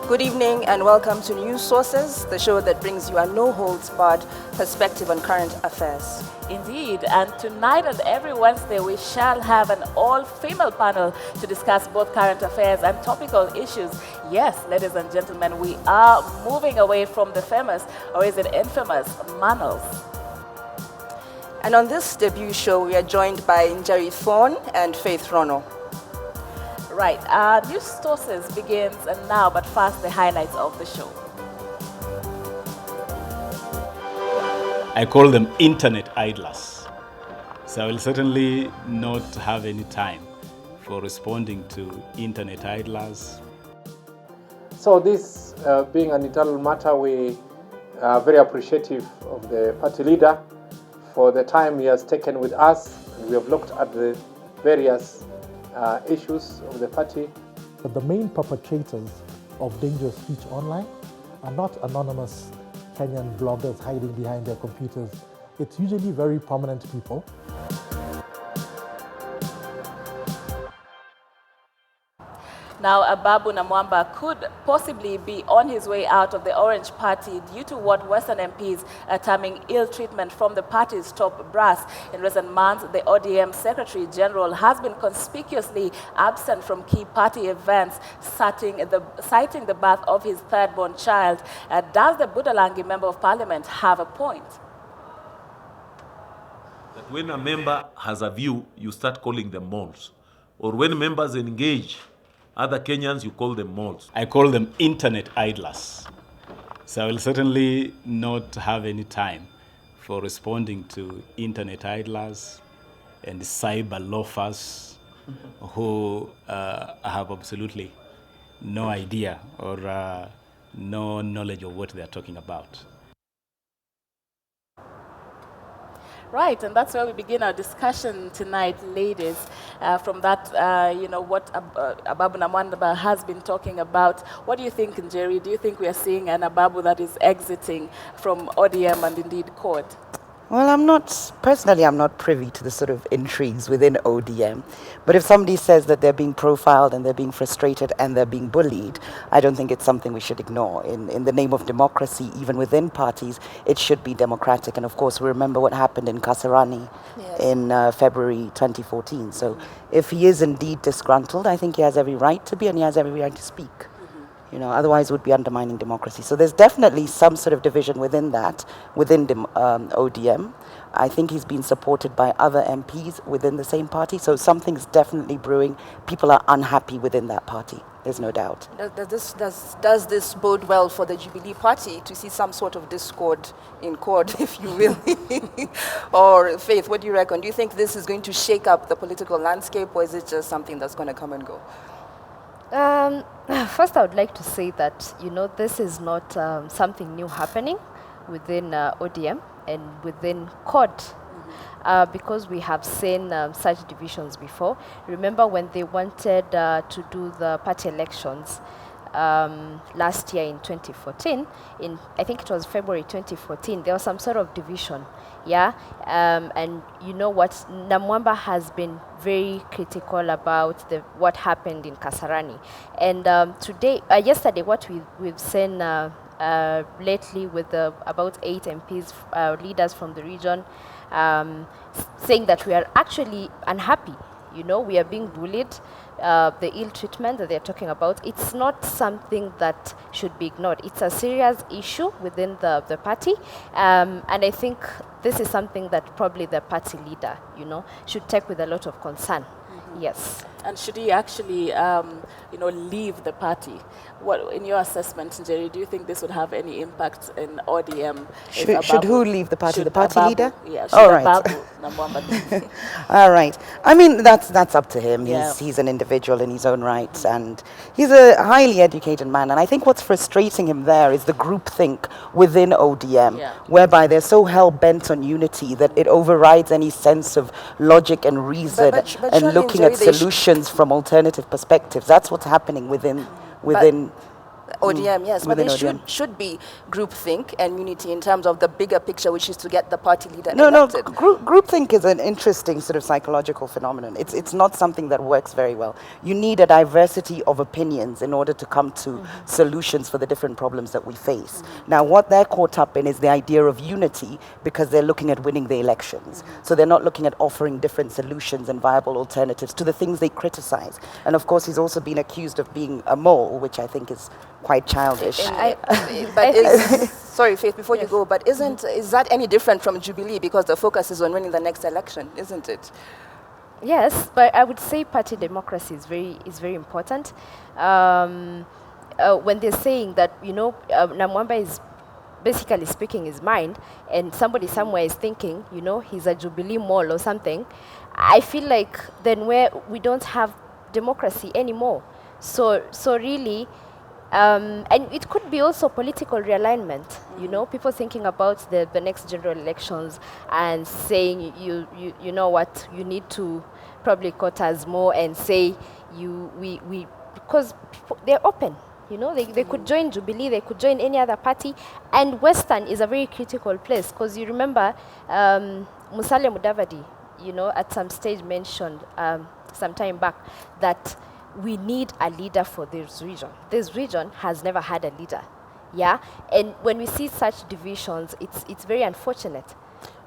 Good evening and welcome to News Sources, the show that brings you a no-holds-barred perspective on current affairs. Indeed, and tonight and every Wednesday we shall have an all-female panel to discuss both current affairs and topical issues. Yes, ladies and gentlemen, we are moving away from the famous, or is it infamous, Manuals. And on this debut show, we are joined by Njeri Thorne and Faith Rono. Right, News Sources begins now, but first the highlights of the show. I call them internet idlers. So I will certainly not have any time for responding to internet idlers. So this being an internal matter, we are very appreciative of the party leader for the time he has taken with us. We have looked at the various issues of the party. The main perpetrators of dangerous speech online are not anonymous Kenyan bloggers hiding behind their computers. It's usually very prominent people. Now, Ababu Namwamba could possibly be on his way out of the Orange Party due to what Western MPs are terming ill treatment from the party's top brass. In recent months, the ODM Secretary General has been conspicuously absent from key party events, citing the birth of his third-born child. Does the Budalangi Member of Parliament have a point? That when a member has a view, you start calling them moles. Or when members engage other Kenyans, you call them moles. I call them internet idlers. So I will certainly not have any time for responding to internet idlers and cyber loafers who have absolutely no idea or no knowledge of what they're talking about. Right, and that's where we begin our discussion tonight, ladies. From that, what Ababu Namwamba has been talking about. What do you think, Njeri? Do you think we are seeing an Ababu that is exiting from ODM and indeed CORD? Well, I'm not privy to the sort of intrigues within ODM. But if somebody says that they're being profiled and they're being frustrated and they're being bullied, I don't think it's something we should ignore. In the name of democracy, even within parties, it should be democratic. And of course, we remember what happened in Kasarani in February 2014. So if he is indeed disgruntled, I think he has every right to be and he has every right to speak. Otherwise it would be undermining democracy. So there's definitely some sort of division within that, within ODM. I think he's been supported by other MPs within the same party, so something's definitely brewing. People are unhappy within that party, there's no doubt. Does this bode well for the Jubilee Party to see some sort of discord in CORD, if you will? Or Faith, what do you reckon? Do you think this is going to shake up the political landscape, or is it just something that's going to come and go? First, I would like to say that, this is not something new happening within ODM and within CORD, because we have seen such divisions before. Remember when they wanted to do the party elections last year in 2014, I think it was February 2014, there was some sort of division, and you know what, Namwamba has been very critical about what happened in Kasarani. And yesterday, what we've seen lately with about 8 MPs, leaders from the region, saying that we are actually unhappy. We are being bullied. The ill treatment that they're talking about, it's not something that should be ignored. It's a serious issue within the party, and I think this is something that probably the party leader, should take with a lot of concern. Yes. And should he actually, leave the party? What, in your assessment, Njeri, do you think this would have any impact in ODM? Should who leave the party? The party Ababu, leader? Yeah, should All right. Ababu Namwamba leave? All right. I mean, that's up to him. Yeah. He's an individual in his own right, and he's a highly educated man. And I think what's frustrating him there is the groupthink within ODM, whereby they're so hell-bent on unity that it overrides any sense of logic and reason and looking at solutions from alternative perspectives. That's what's happening within ODM, yes, but Within there ODM. should be groupthink and unity in terms of the bigger picture, which is to get the party leader No, elected. groupthink is an interesting sort of psychological phenomenon. It's not something that works very well. You need a diversity of opinions in order to come to solutions for the different problems that we face. Now, what they're caught up in is the idea of unity because they're looking at winning the elections. So they're not looking at offering different solutions and viable alternatives to the things they criticize. And of course, he's also been accused of being a mole, which I think is quite childish. But sorry, Faith, before you go, but is that any different from Jubilee because the focus is on winning the next election, isn't it? Yes, but I would say party democracy is very important. When they're saying that, Namwamba is basically speaking his mind, and somebody somewhere is thinking, he's a Jubilee mole or something, I feel like then we don't have democracy anymore. So really, and it could be also political realignment. People thinking about the next general elections and saying, you know what, you need to probably quotas more and say because they're open. They could join Jubilee, they could join any other party, and Western is a very critical place because you remember Musalia Mudavadi, at some stage mentioned some time back that we need a leader for this region. This region has never had a leader, yeah? And when we see such divisions, it's very unfortunate.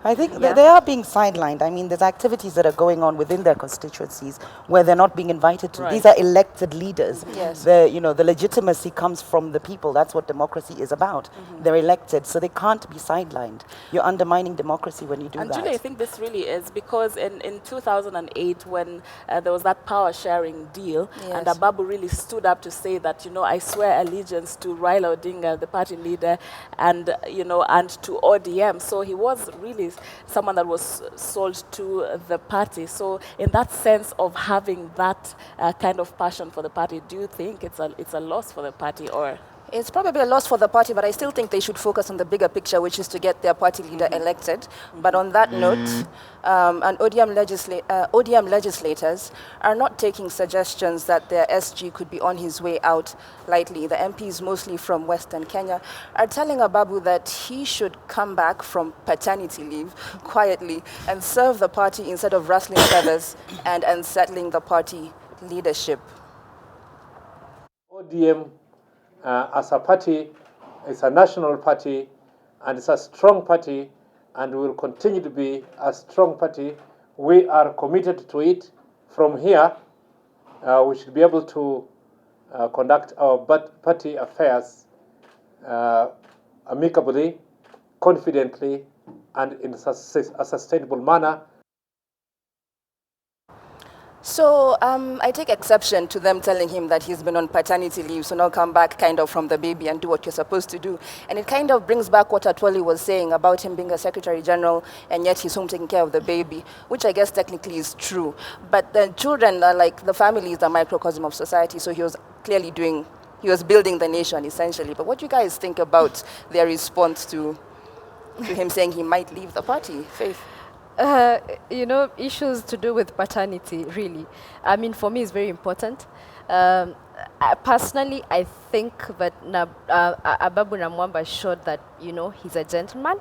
I think they are being sidelined. I mean, there's activities that are going on within their constituencies where they're not being invited to. Right. These are elected leaders. Yes. The legitimacy comes from the people. That's what democracy is about. They're elected, so they can't be sidelined. You're undermining democracy when you do And that. Julie, I think this really is because in 2008, when there was that power sharing deal, and Yes. Ababu really stood up to say that, I swear allegiance to Raila Odinga, the party leader, and, and to ODM. So he was really someone that was sold to the party. So in that sense of having that kind of passion for the party, do you think it's a loss for the party, or? It's probably a loss for the party, but I still think they should focus on the bigger picture, which is to get their party leader elected. But on that note, ODM legislators are not taking suggestions that their SG could be on his way out lightly. The MPs, mostly from Western Kenya, are telling Ababu that he should come back from paternity leave quietly and serve the party instead of rustling feathers and unsettling the party leadership. ODM as a party, it's a national party, and it's a strong party, and will continue to be a strong party. We are committed to it. From here, we should be able to conduct our party affairs amicably, confidently, and in a sustainable manner. So I take exception to them telling him that he's been on paternity leave, so now come back kind of from the baby and do what you're supposed to do. And it kind of brings back what Atwoli was saying about him being a secretary general and yet he's home taking care of the baby, which I guess technically is true. But the children are like, the family is the microcosm of society, so he was clearly he was building the nation essentially. But what do you guys think about their response to him saying he might leave the party? Faith? Issues to do with paternity, really. I mean, for me, it's very important. Personally, I think that Ababu Namwamba showed that, he's a gentleman.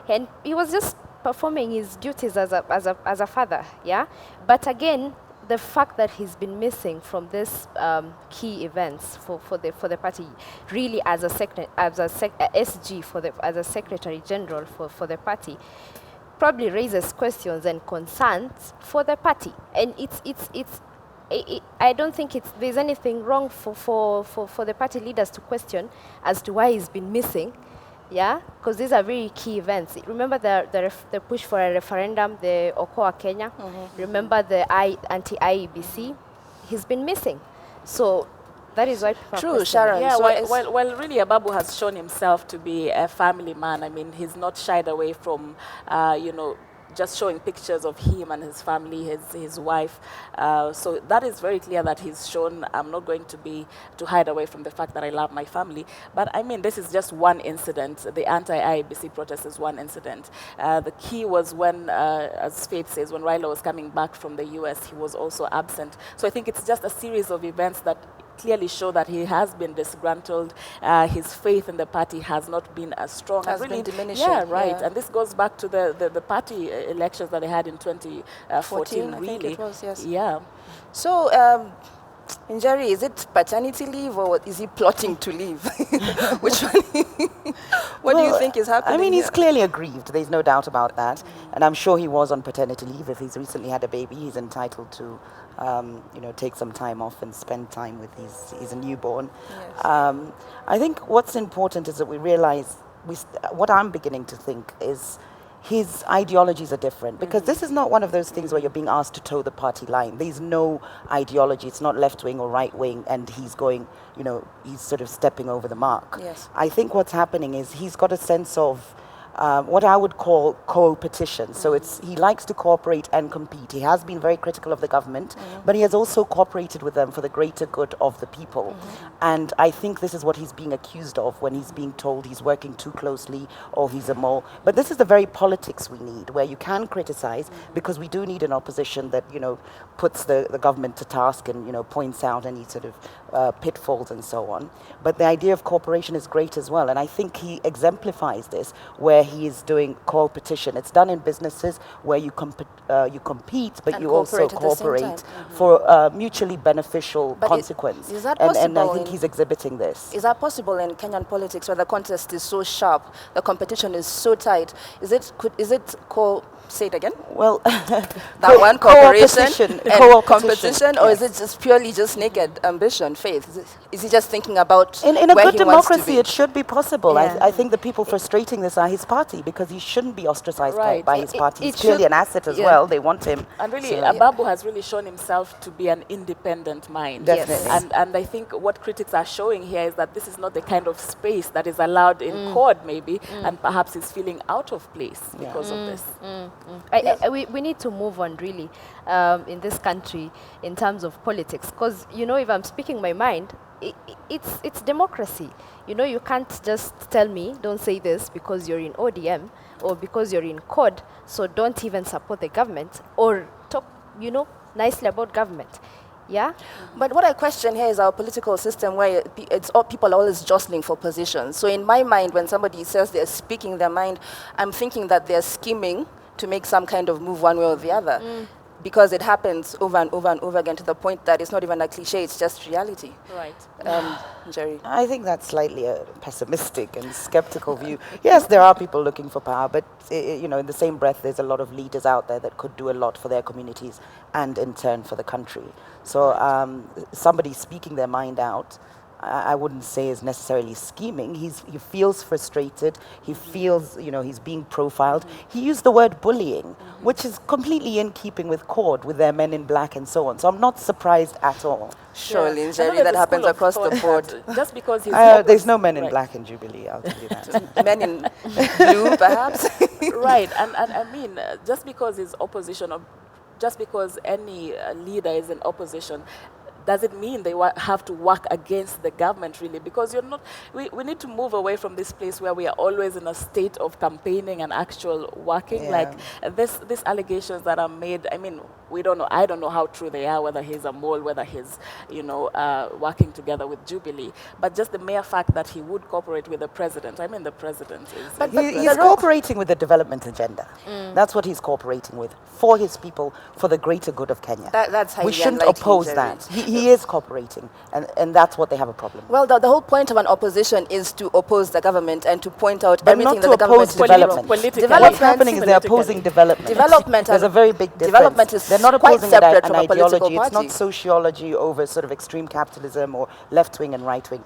And he was just performing his duties as a father, yeah? But again, the fact that he's been missing from this key events for the party, really as a SG as a Secretary General for the party, probably raises questions and concerns for the party, and I don't think there's anything wrong for the party leaders to question as to why he's been missing, yeah, because these are very key events. Remember the push for a referendum, the Okoa Kenya. Remember the anti-IEBC. He's been missing, so. That is why people True, Sharon. Yeah, So well, really, Ababu has shown himself to be a family man. I mean, he's not shied away from, just showing pictures of him and his family, his wife. So that is very clear that he's shown, I'm not going to hide away from the fact that I love my family. But I mean, this is just one incident. The anti-IEBC protest is one incident. The key was when, as Faith says, when Raila was coming back from the US, he was also absent. So I think it's just a series of events that clearly show that he has been disgruntled. His faith in the party has not been as strong. Has and been diminishing, Yeah, right. yeah. And this goes back to the party elections that they had in 2014, 14, I really. think it was, yes. Yeah. So, Njeri, is it paternity leave or is he plotting to leave? Which one? What do you think is happening? I mean, he's here? clearly aggrieved. There's no doubt about that. And I'm sure he was on paternity leave. If he's recently had a baby, he's entitled to, take some time off and spend time with his newborn. Yes. I think what's important is that we realize, what I'm beginning to think is his ideologies are different, because this is not one of those things where you're being asked to toe the party line. There's no ideology. It's not left wing or right wing, and he's going, he's sort of stepping over the mark. Yes. I think what's happening is he's got a sense of what I would call co-petition. So he likes to cooperate and compete. He has been very critical of the government, but he has also cooperated with them for the greater good of the people. And I think this is what he's being accused of when he's being told he's working too closely or he's a mole. But this is the very politics we need, where you can criticize, because we do need an opposition that, puts the government to task and, points out any sort of pitfalls and so on. But the idea of cooperation is great as well. And I think he exemplifies this, where he is doing co-petition. It's done in businesses where you compete, but And you also cooperate at the same cooperate time. for a mutually beneficial But consequence. is that and I possible think in- he's exhibiting this. Is that possible in Kenyan politics, where the contest is so sharp, the competition is so tight? Say it again? Well, That one cooperation and co-opetition, competition, or is yes. it just purely just naked ambition, faith? Is he just thinking about In a where good he wants to democracy, be? it should be possible. Yeah. I think the people frustrating this are his party, because he shouldn't be ostracized Right. by his party. it He's clearly should- an asset as yeah. well. They want him. And really, So- Ababu has really shown himself to be an independent mind. Definitely. Yes. And I think what critics are showing here is that this is not the kind of space that is allowed in CORD, maybe, and perhaps he's feeling out of place because of this. We need to move on, really, in this country in terms of politics, because if I'm speaking my mind, it's democracy. You can't just tell me don't say this because you're in ODM or because you're in CORD, so don't even support the government or talk nicely about government. Yeah. But what I question here is our political system, where people are always jostling for positions. So in my mind, when somebody says they're speaking their mind, I'm thinking that they're scheming to make some kind of move one way or the other. Because it happens over and over and over again, to the point that it's not even a cliche, it's just reality. Right. Jerry. I think that's slightly a pessimistic and skeptical view. Yes, there are people looking for power, but in the same breath, there's a lot of leaders out there that could do a lot for their communities and in turn for the country. So somebody speaking their mind out, I wouldn't say is necessarily scheming. He feels frustrated. He feels, he's being profiled. He used the word bullying, which is completely in keeping with CORD, with their men in black and so on. So I'm not surprised at all. Surely, Yeah. Jerry, I know that there's a happens school of across the thought board. that Just because he's There's no men in Right. black in Jubilee, I'll tell you that. Men in blue, perhaps? Right, and I mean, just because he's opposition, or just because any leader is in opposition, does it mean they have to work against the government, really? Because we need to move away from this place where we are always in a state of campaigning and actual working. Yeah. Like these allegations that are made, I mean, we don't know. I don't know how true they are, whether he's a mole, whether he's, working together with Jubilee. But just the mere fact that he would cooperate with the president, I mean, the president is... But He's cooperating with the development agenda. That's what he's cooperating with, for his people, for the greater good of Kenya. That's highly We shouldn't unlikely, oppose Jerry. that. He is cooperating, and that's what they have a problem with. Well, the whole point of an opposition is to oppose the government and to point out But everything not that to the government oppose is doing. development. politically. Development- What's happening is they're opposing development. Development There's has- a very big difference. development is they're not quite opposing separate an from a political ideology. It's party. not sociology over sort of extreme capitalism or left wing and right wing.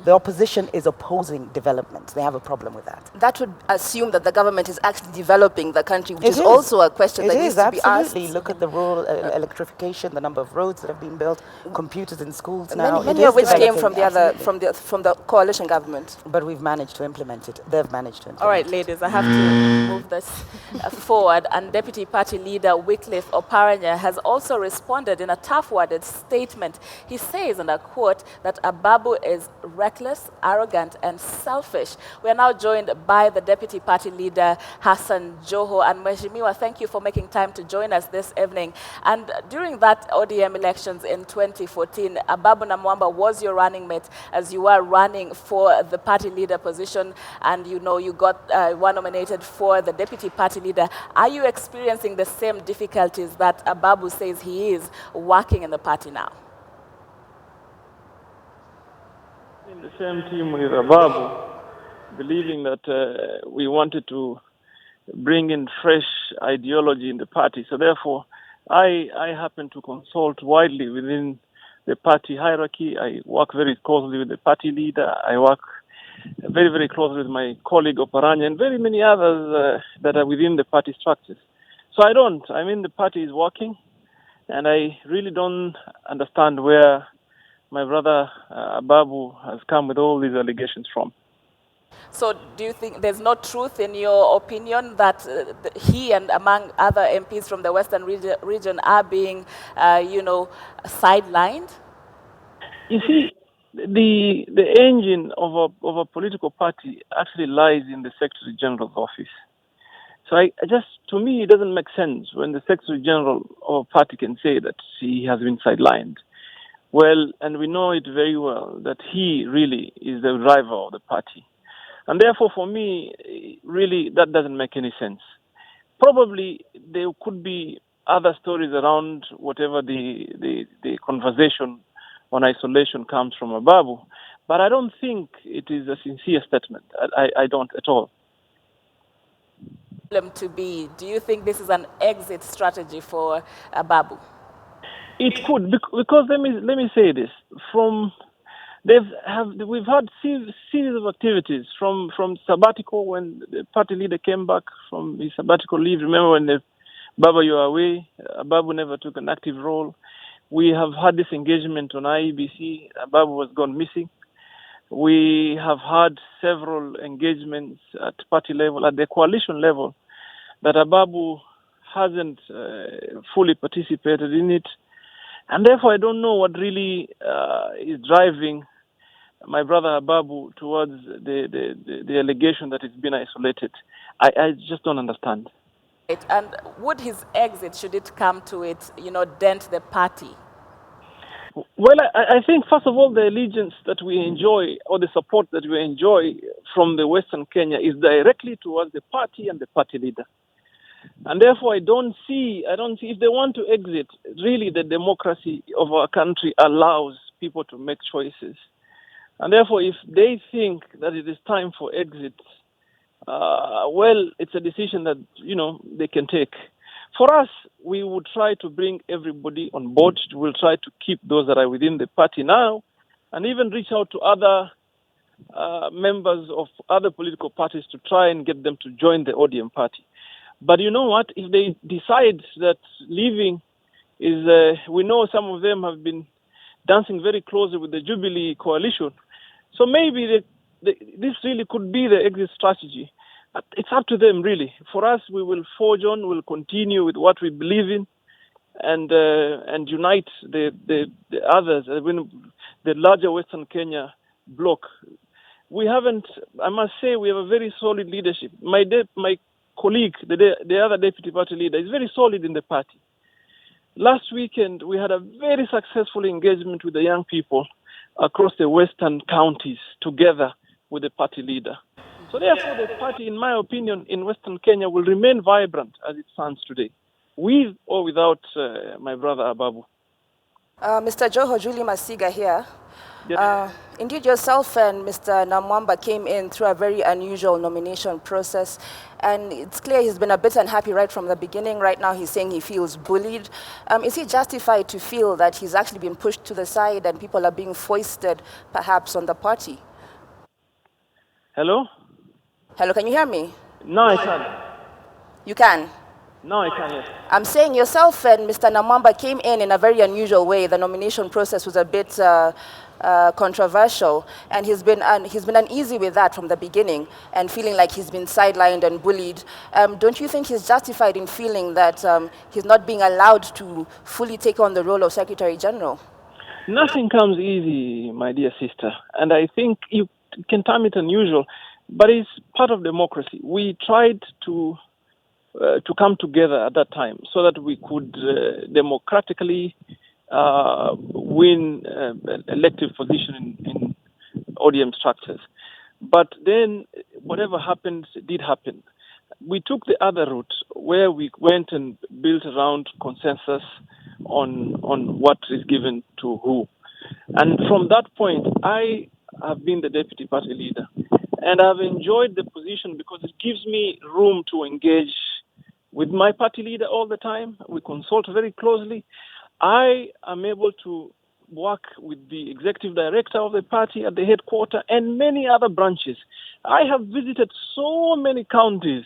The opposition is opposing development. They have a problem with that. That would assume that the government is actually developing the country, which It is is. also a question It that is, needs to be absolutely. asked. Look at the rural electrification, the number of roads that have been built, computers in schools now. Many, It many is of which came developing, from absolutely. from the coalition government. But we've managed to implement it. They've managed to implement All right, it. ladies, I have to move this forward. And Deputy Party Leader Wycliffe Oparanya has also responded in a tough-worded statement. He says, and I quote, that Ababu is reckless, arrogant, and selfish. We are now joined by the Deputy Party Leader, Hassan Joho. And Mheshimiwa, thank you for making time to join us this evening. And during that ODM elections in 2014, Ababu Namwamba was your running mate as you were running for the party leader position, and you got were nominated for the Deputy Party Leader. Are you experiencing the same difficulties that Ababu says he is working in the party now? In the same team with Ababu, believing that we wanted to bring in fresh ideology in the party. So therefore, I happen to consult widely within the party hierarchy. I work very closely with the party leader. I work very, very closely with my colleague Oparanya and very many others that are within the party structures. So the party is working, and I really don't understand where my brother Ababu has come with all these allegations from. So do you think there's no truth in your opinion that he and among other MPs from the Western region are being, sidelined? You see, the engine of a political party actually lies in the Secretary General's office. So to me, it doesn't make sense when the Secretary General of a party can say that he has been sidelined. Well, and we know it very well that he really is the driver of the party. And therefore, for me, really, that doesn't make any sense. Probably there could be other stories around whatever the conversation on isolation comes from Ababu, but I don't think it is a sincere statement. I don't at all. Do you think this is an exit strategy for Ababu? It could, because let me say this. We've had series of activities from sabbatical when the party leader came back from his sabbatical leave. Remember when Baba, you were away, Ababu never took an active role. We have had this engagement on IEBC. Ababu was gone missing. We have had several engagements at party level, at the coalition level, that Ababu hasn't fully participated in it. And therefore, I don't know what really is driving my brother Ababu towards the allegation that it's been isolated. I just don't understand. And would his exit, should it come to it, dent the party? Well, I think, first of all, the allegiance that we enjoy, or the support that we enjoy from the Western Kenya is directly towards the party and the party leader. And therefore, I don't see if they want to exit, really the democracy of our country allows people to make choices. And therefore, if they think that it is time for exit, it's a decision that, they can take. For us, we would try to bring everybody on board. We'll try to keep those that are within the party now, and even reach out to other members of other political parties to try and get them to join the ODM party. But you know what? If they decide that leaving is, we know some of them have been dancing very closely with the Jubilee coalition. So maybe this really could be the exit strategy. But it's up to them, really. For us, we will forge on, we'll continue with what we believe in, and unite the others, the larger Western Kenya bloc. I must say, we have a very solid leadership. My colleague, the other deputy party leader, is very solid in the party. Last weekend, we had a very successful engagement with the young people across the western counties together with the party leader. So therefore, the party, in my opinion, in Western Kenya will remain vibrant as it stands today, with or without my brother Ababu. Mr. Joho, Julie Masiga here. Yes. Indeed, yourself and Mr. Namwamba came in through a very unusual nomination process, and it's clear he's been a bit unhappy right from the beginning. Right now, he's saying he feels bullied. Is he justified to feel that he's actually been pushed to the side and people are being foisted, perhaps, on the party? Hello? Hello, can you hear me? No, I can't. You can? No, I can't, yes. I'm saying yourself and Mr. Namwamba came in a very unusual way. The nomination process was a bit controversial, and he's been uneasy with that from the beginning and feeling like he's been sidelined and bullied. Don't you think he's justified in feeling that he's not being allowed to fully take on the role of Secretary General? Nothing comes easy, my dear sister. And I think you can term it unusual, but it's part of democracy. We tried to come together at that time so that we could democratically win elective position in ODM structures. But then whatever happened did happen. We took the other route where we went and built around consensus on what is given to who. And from that point, I have been the deputy party leader. And I've enjoyed the position because it gives me room to engage with my party leader all the time. We consult very closely. I am able to work with the executive director of the party at the headquarters and many other branches. I have visited so many counties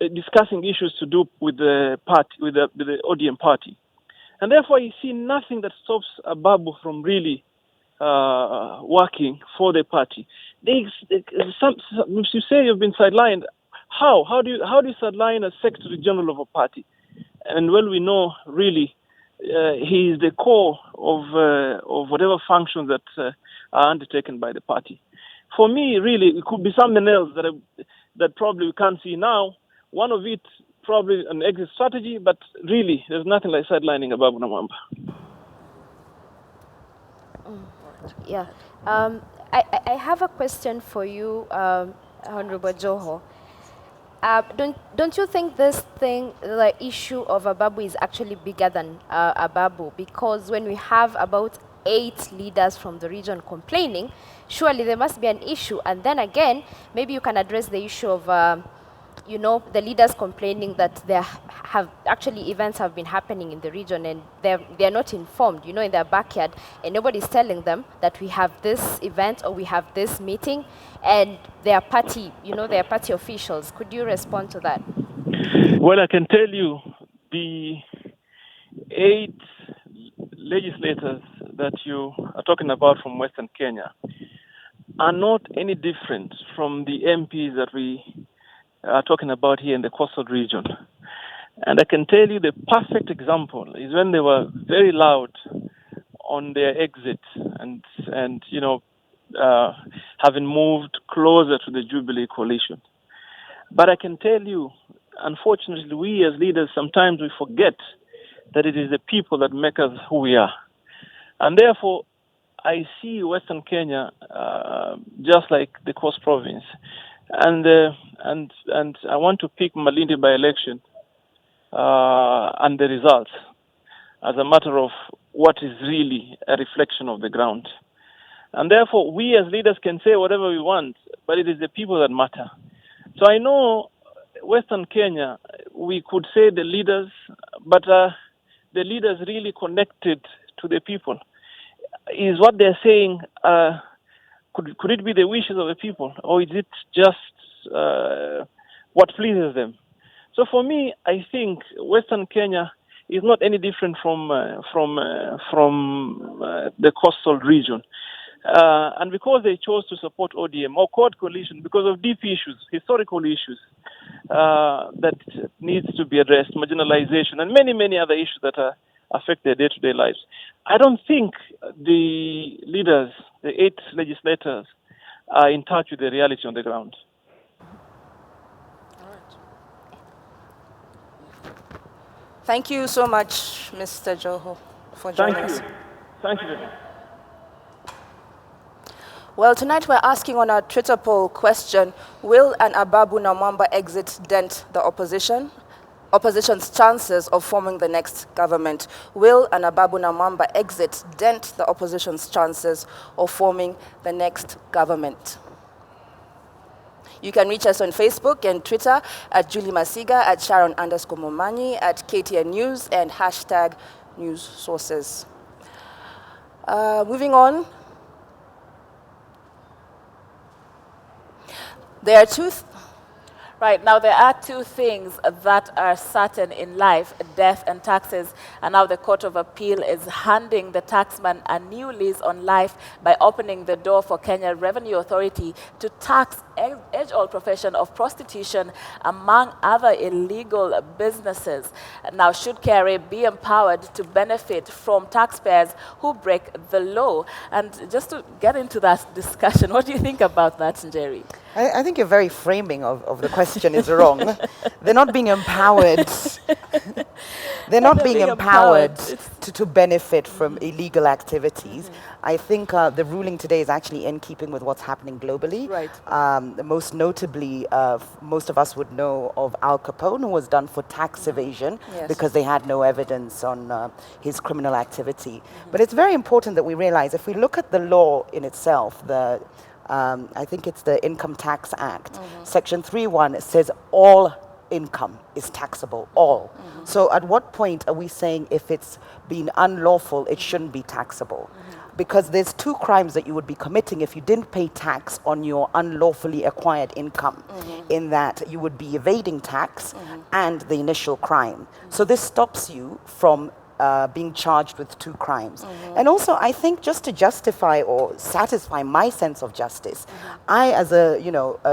discussing issues to do with the party, with the ODM party. And therefore, you see nothing that stops Ababu from really working for the party. You say you've been sidelined. How do you sideline a secretary general of a party? And well, we know really he is the core of whatever functions that are undertaken by the party. For me, really, it could be something else that probably we can't see now. One of it, probably an exit strategy, but really, there's nothing like sidelining Ababu Namwamba. Yeah. I have a question for you, Honorable Joho. Don't you think this thing, the issue of Ababu, is actually bigger than Ababu? Because when we have about 8 leaders from the region complaining, surely there must be an issue. And then again, maybe you can address the issue of, the leaders complaining that there have actually events have been happening in the region and they're not informed, in their backyard, and nobody's telling them that we have this event or we have this meeting, and their party, their party officials. Could you respond to that? Well, I can tell you the 8 legislators that you are talking about from Western Kenya are not any different from the MPs that we are talking about here in the coastal region. And I can tell you the perfect example is when they were very loud on their exit and having moved closer to the Jubilee coalition. But I can tell you, unfortunately, we as leaders, sometimes we forget that it is the people that make us who we are. And therefore, I see Western Kenya just like the Coast Province. And I want to pick Malindi by-election and the results as a matter of what is really a reflection of the ground. And therefore, we as leaders can say whatever we want, but it is the people that matter. So I know Western Kenya, we could say the leaders, but the leaders really connected to the people. Is what they're saying, could it be the wishes of the people, or is it just what pleases them? So for me, I think Western Kenya is not any different from the coastal region. And because they chose to support ODM or Quad Coalition because of deep issues, historical issues that needs to be addressed, marginalization, and many, many other issues that affect their day-to-day lives. I don't think the leaders, the 8 legislators, are in touch with the reality on the ground. Thank you so much, Mr. Joho, for joining us. Thank you very much. Well, tonight we're asking on our Twitter poll question, will an Ababu Namwamba exit dent the opposition's chances of forming the next government? Will an Ababu Namwamba exit dent the opposition's chances of forming the next government? You can reach us on Facebook and Twitter at Julie Masiga, at Sharon_Momanyi, at KTN News, and #NewsSources. Moving on. Right, now there are two things that are certain in life, death and taxes, and now the Court of Appeal is handing the taxman a new lease on life by opening the door for Kenya Revenue Authority to tax age-old profession of prostitution among other illegal businesses. Now, should KRA be empowered to benefit from taxpayers who break the law? And just to get into that discussion, what do you think about that, Njeri? I think your very framing of the question is wrong. They're not being empowered. They're not being empowered to benefit from illegal activities. I think the ruling today is actually in keeping with what's happening globally. Right. Most notably, most of us would know of Al Capone, who was done for tax evasion because they had no evidence on his criminal activity. But it's very important that we realize, if we look at the law in itself, I think it's the Income Tax Act. Section 3(1 says all income is taxable, all. So at what point are we saying if it's been unlawful, it shouldn't be taxable? Because there's two crimes that you would be committing if you didn't pay tax on your unlawfully acquired income, in that you would be evading tax and the initial crime. So this stops you from being charged with two crimes. And also, I think, just to justify or satisfy my sense of justice, I, as a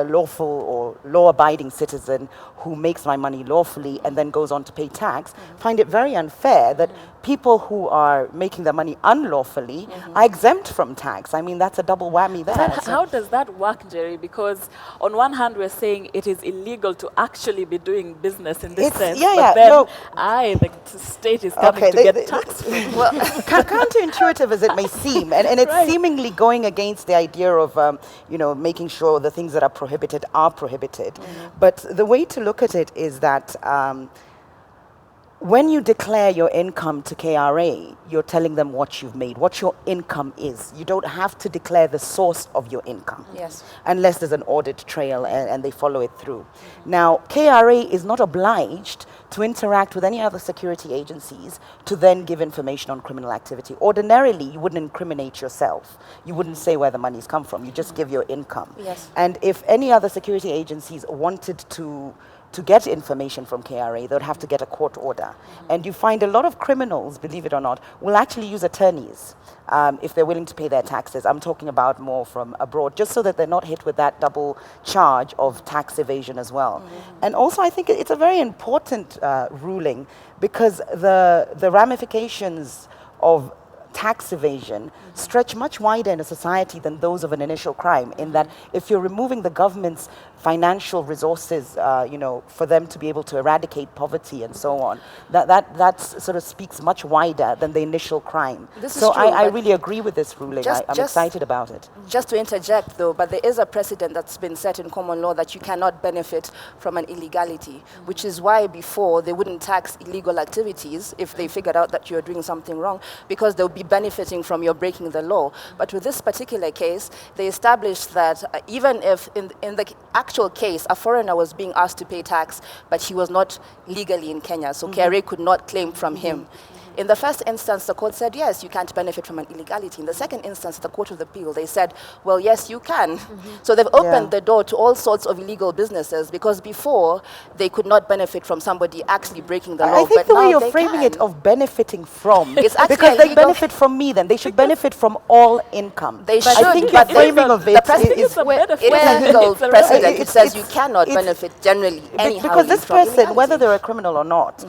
lawful or law-abiding citizen who makes my money lawfully and then goes on to pay tax, find it very unfair that people who are making their money unlawfully are exempt from tax. I mean, that's a double whammy there. But how does that work, Jerry? Because on one hand, we're saying it is illegal to actually be doing business in this sense, but then the state is coming to get taxed. Well, counterintuitive as it may seem, and it's seemingly going against the idea of, making sure the things that are prohibited are prohibited. But the way to look at it is that when you declare your income to KRA, you're telling them what you've made, what your income is. You don't have to declare the source of your income. Yes. Unless there's an audit trail and they follow it through. Now, KRA is not obliged to interact with any other security agencies to then give information on criminal activity. Ordinarily, you wouldn't incriminate yourself. You wouldn't say where the money's come from. You just give your income. Yes. And if any other security agencies wanted to get information from KRA, they would have to get a court order. And you find a lot of criminals, believe it or not, will actually use attorneys if they're willing to pay their taxes. I'm talking about more from abroad, just so that they're not hit with that double charge of tax evasion as well. And also, I think it's a very important ruling, because the ramifications of tax evasion stretch much wider in a society than those of an initial crime, in that if you're removing the government's financial resources, for them to be able to eradicate poverty and so on, that sort of speaks much wider than the initial crime. This is so true, I really agree with this ruling. I'm excited about it. Just to interject, though, but there is a precedent that's been set in common law that you cannot benefit from an illegality, which is why before they wouldn't tax illegal activities if they figured out that you're doing something wrong, because they'll be benefiting from your breaking the law. But with this particular case, they established that even if in the actual case a foreigner was being asked to pay tax, but he was not legally in Kenya, so KRA could not claim from him. In the first instance, the court said, yes, you can't benefit from an illegality. In the second instance, the Court of Appeal, they said, well, yes, you can. So they've opened the door to all sorts of illegal businesses, because before they could not benefit from somebody actually breaking the law. I think the way you're framing it of benefiting from, it's actually because they benefit from me, then they should benefit from all income. They should, I think the framing of it is a legal precedent. It says you cannot benefit generally anyhow. Because this person, whether they're a criminal or not,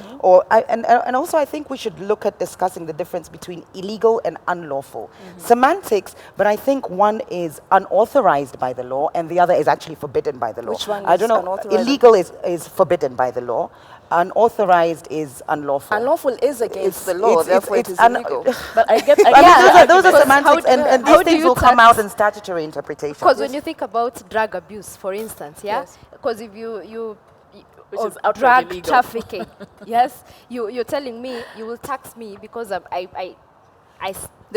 and also I think we should look at discussing the difference between illegal and unlawful. Semantics, but I think one is unauthorized by the law and the other is actually forbidden by the law. Which one is I don't know. unauthorized? Illegal is forbidden by the law. Unauthorized is unlawful. Unlawful is against the law, therefore it is illegal. But I get, those are semantics, and these things will come out in statutory interpretation. Because when you think about drug abuse, for instance, because if you which is drug illegal. trafficking, you're telling me you will tax me because they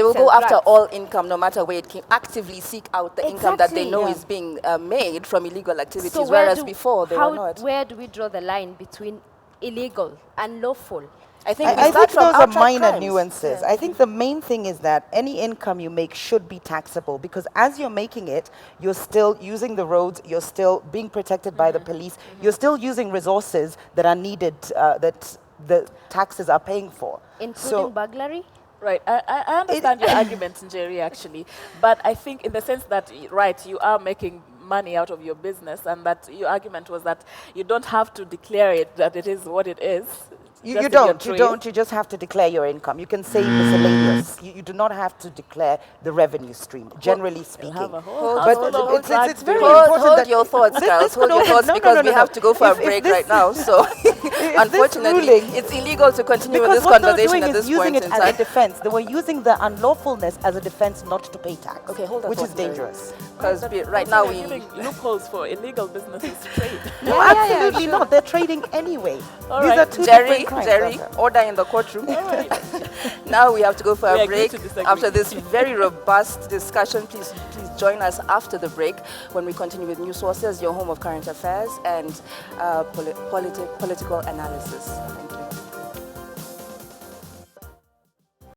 will sell go after drugs. all income, no matter where it came. Actively seek out the income that they know is being made from illegal activities, So whereas before they were not. Where do we draw the line between illegal, unlawful? I think we I start think from those are outright minor crimes. nuances. Yeah. I think the main thing is that any income you make should be taxable, because as you're making it, you're still using the roads, you're still being protected by the police, you're still using resources that are needed, that the taxes are paying for. Including burglary? Right, I understand your argument, Njeri, actually, but I think in the sense that, right, you are making money out of your business, and that your argument was that you don't have to declare it, that it is what it is. You don't. You just have to declare your income. You can say miscellaneous. You do not have to declare the revenue stream, generally speaking. Have a whole But household of it's very black important Hold that your thoughts, this girls. could Hold your open- thoughts no, because we no. have to go for If a break this- right now. So, unfortunately, ruling- it's illegal to continue with Because this what they were conversation doing at is this using point it in as time. a defense. They were using the unlawfulness as a defense not to pay tax. Okay, hold that which is thought, Jerry. dangerous. Because right now we. giving loopholes for illegal businesses to trade. No, absolutely not. They're trading anyway. All These right. are two Jerry, different crimes. Jerry, order in the courtroom. Now we have to go for We a agree break. to disagree. After this very robust discussion, please join us after the break when we continue with News Sources, your home of current affairs and political analysis. Thank you.